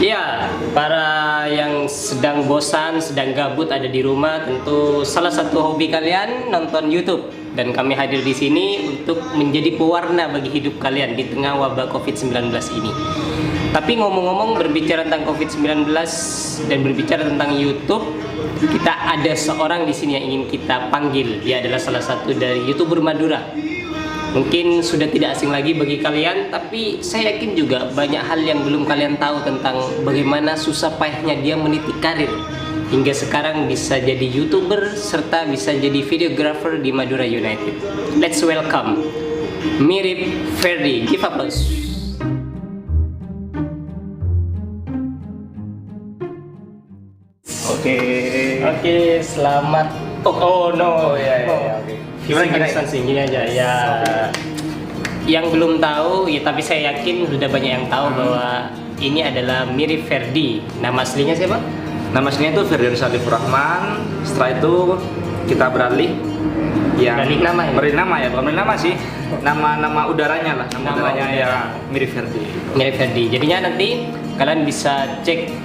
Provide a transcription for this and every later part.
Ya, para yang sedang bosan, sedang gabut ada di rumah, tentu salah satu hobi kalian nonton YouTube, dan kami hadir di sini untuk menjadi pewarna bagi hidup kalian di tengah wabah COVID-19 ini. Tapi ngomong-ngomong, berbicara tentang COVID-19 dan berbicara tentang YouTube, kita ada seorang di sini yang ingin kita panggil. Dia adalah salah satu dari YouTuber Madura. Mungkin sudah tidak asing lagi bagi kalian, tapi saya yakin juga banyak hal yang belum kalian tahu tentang bagaimana susah payahnya dia meniti karir hingga sekarang bisa jadi YouTuber serta bisa jadi videographer di Madura United. Let's welcome Mirip Ferdi. Give applause. Oke, selamat. Oh no, ya. Oke. Gimana gini aja ya. Yang belum tahu ya, tapi saya yakin sudah banyak yang tahu bahwa ini adalah Mirip Ferdi. Nama aslinya siapa? Nama aslinya itu Ferdian Salif Rahman. Setelah itu kita beralih ya, Beralih nama ya? Beralih nama ya, bukan beralih nama sih. Nama udaranya lah, nama udaranya ya Mirip Ferdi. Mirip Ferdi. Jadinya nanti kalian bisa cek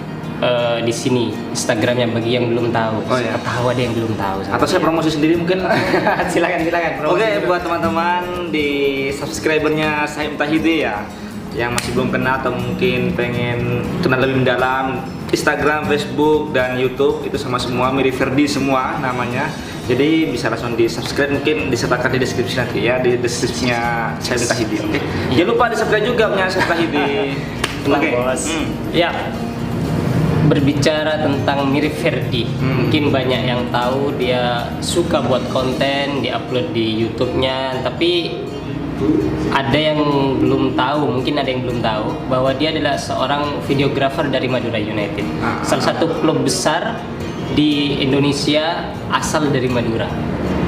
di sini Instagramnya bagi yang belum tahu. Oh, ya. Tahu ada yang belum tahu. Atau saya promosi sendiri mungkin. silakan. Oke, buat teman-teman di subscribernya Saim Tahidi ya, yang masih belum kenal atau mungkin pengen kenal lebih mendalam, Instagram, Facebook, dan YouTube itu sama semua Mirip Ferdi semua namanya. Jadi bisa langsung di subscribe, mungkin disertakan di deskripsi nanti ya, di deskripsinya Saim Tahidi. Oke. Jangan lupa di subscribe juga punya Saim Tahidi. Oke. Ya. Berbicara tentang Mirip Ferdi, mungkin banyak yang tahu dia suka buat konten, diupload di YouTube-nya, tapi ada yang belum tahu, mungkin ada yang belum tahu bahwa dia adalah seorang videographer dari Madura United, salah satu klub besar di Indonesia asal dari Madura.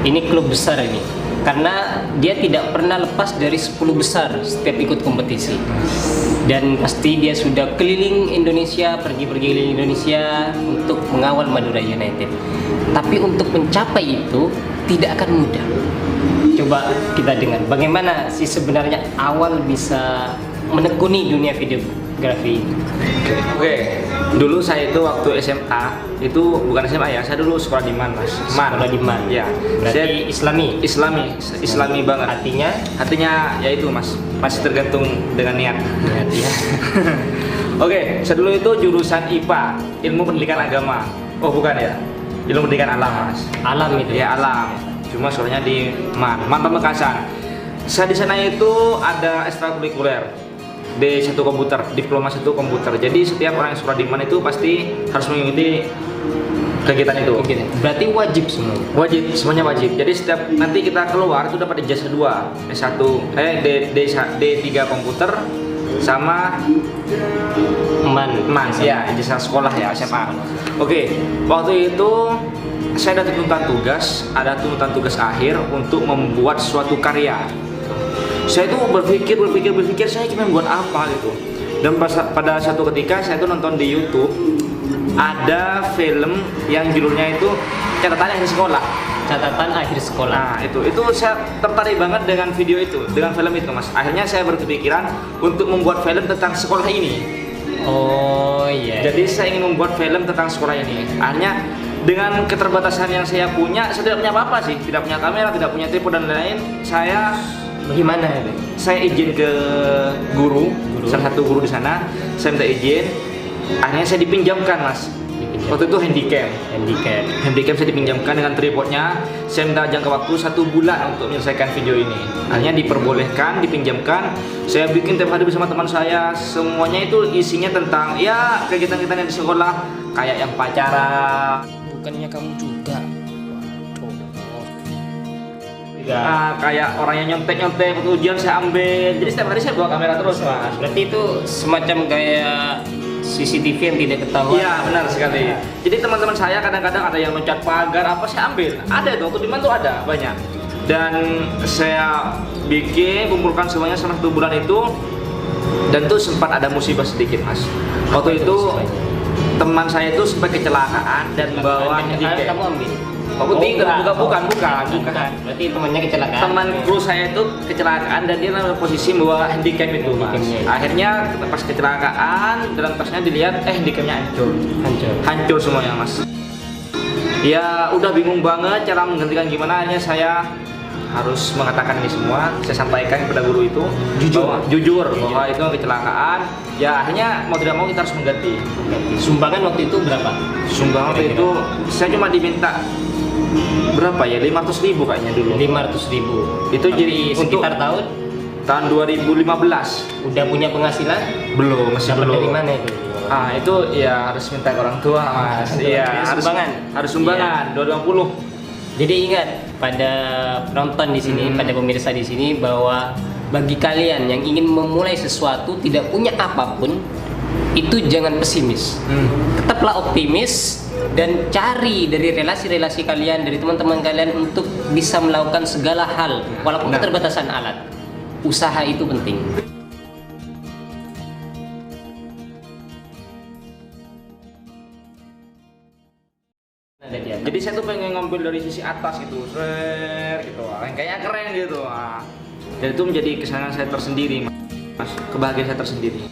Ini klub besar ini, karena dia tidak pernah lepas dari 10 besar setiap ikut kompetisi. Dan pasti dia sudah keliling Indonesia, pergi keliling Indonesia untuk mengawal Madura United. Tapi untuk mencapai itu tidak akan mudah. Coba kita dengar bagaimana sih sebenarnya awal bisa menekuni dunia videografi. Oke. Dulu saya itu waktu SMA, itu bukan SMA ya, saya dulu sekolah di MAN, Mas. Sekolah di MAN. Ya. Berarti saya Islami banget. Hatinya ya itu, Mas. Masih tergantung dengan niat. Ya. Oke, saya dulu itu jurusan IPA, Ilmu Pendidikan Agama. Oh, bukan ya. Ilmu Pendidikan Alam, Mas. Alam itu. Ya, alam. Cuma sekolahnya di MAN Pamekasan. Saya di sana itu ada ekstrakurikuler. D1 komputer, diploma 1 komputer. Jadi setiap orang yang sekolah di MAN itu pasti harus mengikuti kegiatan itu. Berarti wajib semua. Wajib, semuanya wajib. Jadi setiap nanti kita keluar itu dapat ijazah 2, D3 komputer sama MAN ya, ijazah sekolah ya, SMA. Oke, waktu itu saya ada tuntutan tugas akhir untuk membuat suatu karya. Saya itu berpikir saya ingin membuat apa gitu. Dan pada satu ketika saya itu nonton di YouTube ada film yang judulnya itu Catatan Akhir Sekolah. Nah, itu saya tertarik banget dengan video itu, dengan film itu, Mas. Akhirnya saya berkepikiran untuk membuat film tentang sekolah ini. Oh iya. Jadi saya ingin membuat film tentang sekolah ini. Akhirnya dengan keterbatasan yang saya tidak punya apa-apa sih, tidak punya kamera, tidak punya tripod dan lain-lain. Bagaimana itu? Saya izin ke guru, salah satu guru di sana. Saya minta izin. Akhirnya saya dipinjamkan, Mas. Waktu itu handycam saya dipinjamkan dengan tripodnya. Saya minta jangka waktu 1 bulan untuk menyelesaikan video ini. Akhirnya diperbolehkan, dipinjamkan. Saya bikin tiap hari bersama teman saya. Semuanya itu isinya tentang ya kegiatan-kegiatan yang di sekolah, kayak yang pacaran. Bukannya kamu juga? Kayak orang yang nyontek waktu ujian saya ambil. Jadi setiap hari saya bawa kamera terus, Mas. Berarti itu semacam kayak CCTV yang tidak ketahuan. Iya, benar sekali. Jadi teman-teman saya kadang-kadang ada yang mencat pagar apa, saya ambil. Ada itu, waktu di mana tuh ada banyak. Dan saya kumpulkan semuanya selama 1 bulan itu. Dan tuh sempat ada musibah sedikit, Mas. Waktu itu teman saya itu sempat kecelakaan dan bawa handycam. Kamu ambil? Aku tinggal, bukan. Berarti temannya kecelakaan. Teman kru saya itu kecelakaan dan dia dalam posisi membawa handicap itu, Mas. Akhirnya pas kecelakaan dalam tasnya dilihat handicapnya hancur semuanya, Mas. Ya udah bingung banget cara menggantikan gimana, akhirnya saya harus mengatakan ini semua, saya sampaikan kepada guru itu jujur bahwa itu kecelakaan. Ya akhirnya mau tidak mau kita harus mengganti. Sumbangan waktu itu berapa? Sumbangan waktu itu saya cuma diminta berapa ya, 500.000 kayaknya dulu. 500.000. Itu jadi sekitar tahun 2015. Udah punya penghasilan? Belum, masih Dapat belum. dari mana itu? Itu ya harus minta ke orang tua, Mas. Iya, harus sumbangan 250. Jadi ingat pada penonton di sini, pada pemirsa di sini, bahwa bagi kalian yang ingin memulai sesuatu tidak punya apapun, itu jangan pesimis. Tetaplah optimis dan cari dari relasi-relasi kalian, dari teman-teman kalian untuk bisa melakukan segala hal walaupun keterbatasan alat. Usaha itu penting. Jadi saya tuh pengen ngambil dari sisi atas gitu, gitu, kayaknya keren gitu. Dan itu menjadi kesenangan saya tersendiri, Mas. Kebahagiaan saya tersendiri.